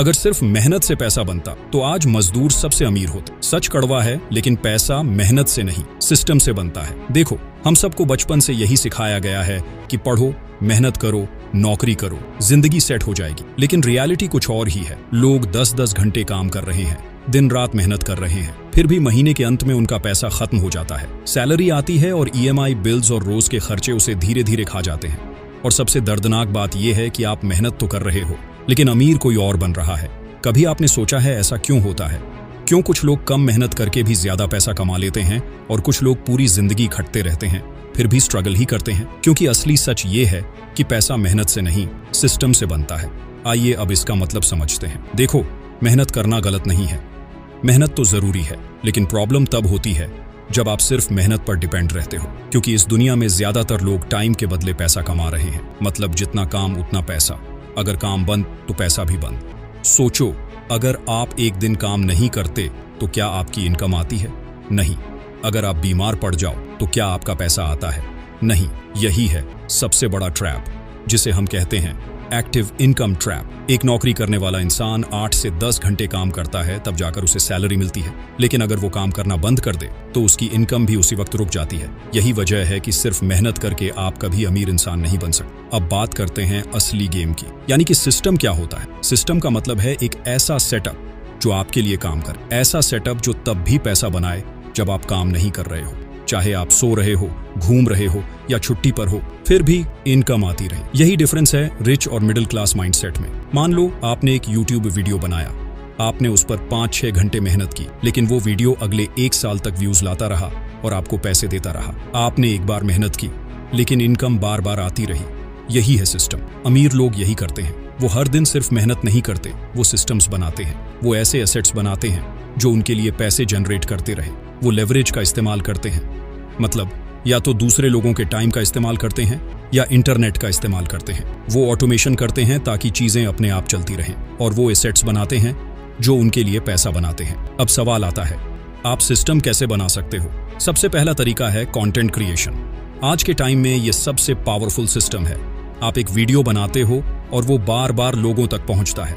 अगर सिर्फ मेहनत से पैसा बनता तो आज मजदूर सबसे अमीर होते। सच कड़वा है, लेकिन पैसा मेहनत से नहीं, सिस्टम से बनता है। देखो, हम सबको बचपन से यही सिखाया गया है कि पढ़ो, मेहनत करो, नौकरी करो, जिंदगी सेट हो जाएगी। लेकिन रियलिटी कुछ और ही है। लोग 10-10 घंटे काम कर रहे हैं, दिन रात मेहनत कर रहे हैं, फिर भी महीने के अंत में उनका पैसा खत्म हो जाता है। सैलरी आती है और EMI, बिल्स और रोज के खर्चे उसे धीरे धीरे खा जाते हैं। और सबसे दर्दनाक बात यह है कि आप मेहनत तो कर रहे हो, लेकिन अमीर कोई और बन रहा है। कभी आपने सोचा है ऐसा क्यों होता है? क्यों कुछ लोग कम मेहनत करके भी ज्यादा पैसा कमा लेते हैं और कुछ लोग पूरी जिंदगी खटते रहते हैं, फिर भी स्ट्रगल ही करते हैं? क्योंकि असली सच ये है कि पैसा मेहनत से नहीं, सिस्टम से बनता है। आइए अब इसका मतलब समझते हैं। देखो, मेहनत करना गलत नहीं है, मेहनत तो जरूरी है, लेकिन प्रॉब्लम तब होती है जब आप सिर्फ मेहनत पर डिपेंड रहते हो। क्योंकि इस दुनिया में ज्यादातर लोग टाइम के बदले पैसा कमा रहे हैं। मतलब जितना काम उतना पैसा। अगर काम बंद तो पैसा भी बंद। सोचो, अगर आप एक दिन काम नहीं करते तो क्या आपकी इनकम आती है? नहीं। अगर आप बीमार पड़ जाओ तो क्या आपका पैसा आता है? नहीं। यही है सबसे बड़ा ट्रैप, जिसे हम कहते हैं एक्टिव इनकम ट्रैप। एक नौकरी करने वाला इंसान 8 से 10 घंटे काम करता है, तब जाकर उसे सैलरी मिलती है। लेकिन अगर वो काम करना बंद कर दे तो उसकी इनकम भी उसी वक्त रुक जाती है। यही वजह है कि सिर्फ मेहनत करके आप कभी अमीर इंसान नहीं बन सकते। अब बात करते हैं असली गेम की, यानी कि सिस्टम क्या होता है। सिस्टम का मतलब है एक ऐसा सेटअप जो आपके लिए काम करे। ऐसा सेटअप जो तब भी पैसा बनाए जब आप काम नहीं कर रहे हो। चाहे आप सो रहे हो, घूम रहे हो या छुट्टी पर हो, फिर भी इनकम आती रहे। यही डिफरेंस है रिच और मिडिल क्लास माइंडसेट में। मान लो आपने एक YouTube वीडियो बनाया, आपने उस पर 5-6 घंटे मेहनत की, लेकिन वो वीडियो अगले 1 साल तक व्यूज लाता रहा और आपको पैसे देता रहा। आपने एक बार मेहनत की, लेकिन इनकम बार बार आती रही। यही है सिस्टम। अमीर लोग यही करते हैं। वो हर दिन सिर्फ मेहनत नहीं करते, वो सिस्टम्स बनाते हैं। वो ऐसे एसेट्स बनाते हैं जो उनके लिए पैसे जनरेट करते रहे। वो लेवरेज का इस्तेमाल करते हैं, मतलब या तो दूसरे लोगों के टाइम का इस्तेमाल करते हैं या इंटरनेट का इस्तेमाल करते हैं। वो ऑटोमेशन करते हैं ताकि चीजें अपने आप चलती रहें, और वो एसेट्स बनाते हैं जो उनके लिए पैसा बनाते हैं। अब सवाल आता है, आप सिस्टम कैसे बना सकते हो? सबसे पहला तरीका है कंटेंट क्रिएशन। आज के टाइम में ये सबसे पावरफुल सिस्टम है। आप एक वीडियो बनाते हो और वो बार बार लोगों तक पहुंचता है।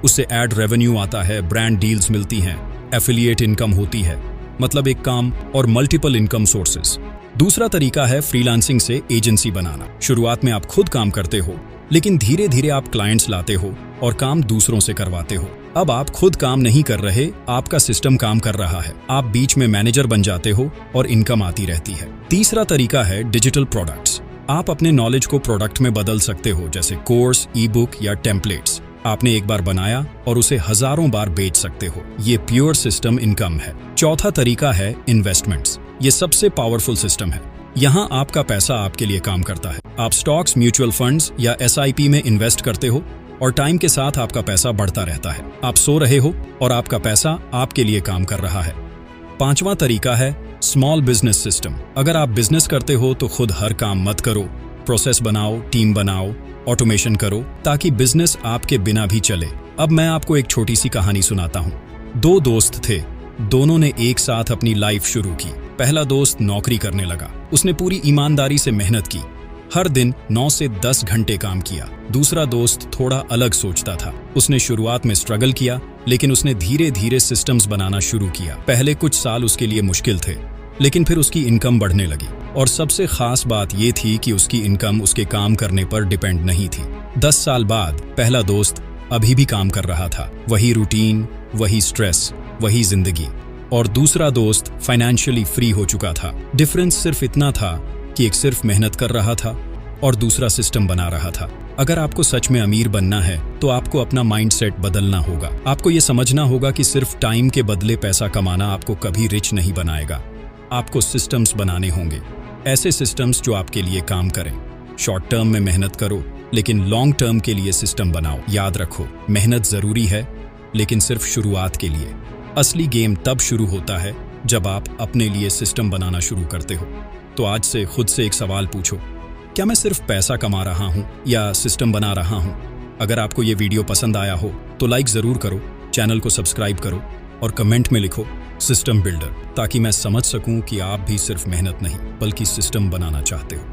उससे एड रेवेन्यू आता है, ब्रांड डील्स मिलती हैं, एफिलिएट इनकम होती है। मतलब एक काम और मल्टीपल इनकम सोर्सेस। दूसरा तरीका है फ्रीलांसिंग से एजेंसी बनाना। शुरुआत में आप खुद काम करते हो, लेकिन धीरे धीरे आप क्लाइंट्स लाते हो और काम दूसरों से करवाते हो। अब आप खुद काम नहीं कर रहे, आपका सिस्टम काम कर रहा है। आप बीच में मैनेजर बन जाते हो और इनकम आती रहती है। तीसरा तरीका है डिजिटल प्रोडक्ट्स। आप अपने नॉलेज को प्रोडक्ट में बदल सकते हो, जैसे कोर्स, ई बुक या टेम्पलेट्स। आपने एक बार बनाया और उसे हजारों बार बेच सकते हो। ये प्योर सिस्टम इनकम है। चौथा तरीका है इन्वेस्टमेंट्स। ये सबसे पावरफुल सिस्टम है। यहाँ आपका पैसा आपके लिए काम करता है। आप स्टॉक्स, म्यूचुअल फंड्स या SIP में इन्वेस्ट करते हो और टाइम के साथ आपका पैसा बढ़ता रहता है। आप सो रहे हो और आपका पैसा आपके लिए काम कर रहा है। पांचवा तरीका है स्मॉल बिजनेस सिस्टम। अगर आप बिजनेस करते हो तो खुद हर काम मत करो। प्रोसेस बनाओ, टीम बनाओ, ऑटोमेशन करो, ताकि बिजनेस आपके बिना भी चले। अब मैं आपको एक छोटी सी कहानी सुनाता हूँ। 2 दोस्त थे, दोनों ने एक साथ अपनी लाइफ शुरू की। पहला दोस्त नौकरी करने लगा। उसने पूरी ईमानदारी से मेहनत की, हर दिन 9 से 10 घंटे काम किया। दूसरा दोस्त थोड़ा अलग सोचता था। उसने शुरुआत में स्ट्रगल किया, लेकिन उसने धीरे धीरे सिस्टम्स बनाना शुरू किया। पहले कुछ साल उसके लिए मुश्किल थे, लेकिन फिर उसकी इनकम बढ़ने लगी। और सबसे खास बात यह थी कि उसकी इनकम उसके काम करने पर डिपेंड नहीं थी। 10 साल बाद पहला दोस्त अभी भी काम कर रहा था, वही रूटीन, वही स्ट्रेस, वही जिंदगी। और दूसरा दोस्त फाइनेंशियली फ्री हो चुका था। डिफरेंस सिर्फ इतना था कि एक सिर्फ मेहनत कर रहा था और दूसरा सिस्टम बना रहा था। अगर आपको सच में अमीर बनना है तो आपको अपना माइंडसेट बदलना होगा। आपको ये समझना होगा कि सिर्फ टाइम के बदले पैसा कमाना आपको कभी रिच नहीं बनाएगा। आपको सिस्टम्स बनाने होंगे, ऐसे सिस्टम्स जो आपके लिए काम करें। शॉर्ट टर्म में मेहनत करो, लेकिन लॉन्ग टर्म के लिए सिस्टम बनाओ। याद रखो, मेहनत जरूरी है, लेकिन सिर्फ शुरुआत के लिए। असली गेम तब शुरू होता है जब आप अपने लिए सिस्टम बनाना शुरू करते हो। तो आज से खुद से एक सवाल पूछो, क्या मैं सिर्फ पैसा कमा रहा हूँ या सिस्टम बना रहा हूँ? अगर आपको ये वीडियो पसंद आया हो तो लाइक जरूर करो, चैनल को सब्सक्राइब करो और कमेंट में लिखो सिस्टम बिल्डर, ताकि मैं समझ सकूं कि आप भी सिर्फ मेहनत नहीं बल्कि सिस्टम बनाना चाहते हो।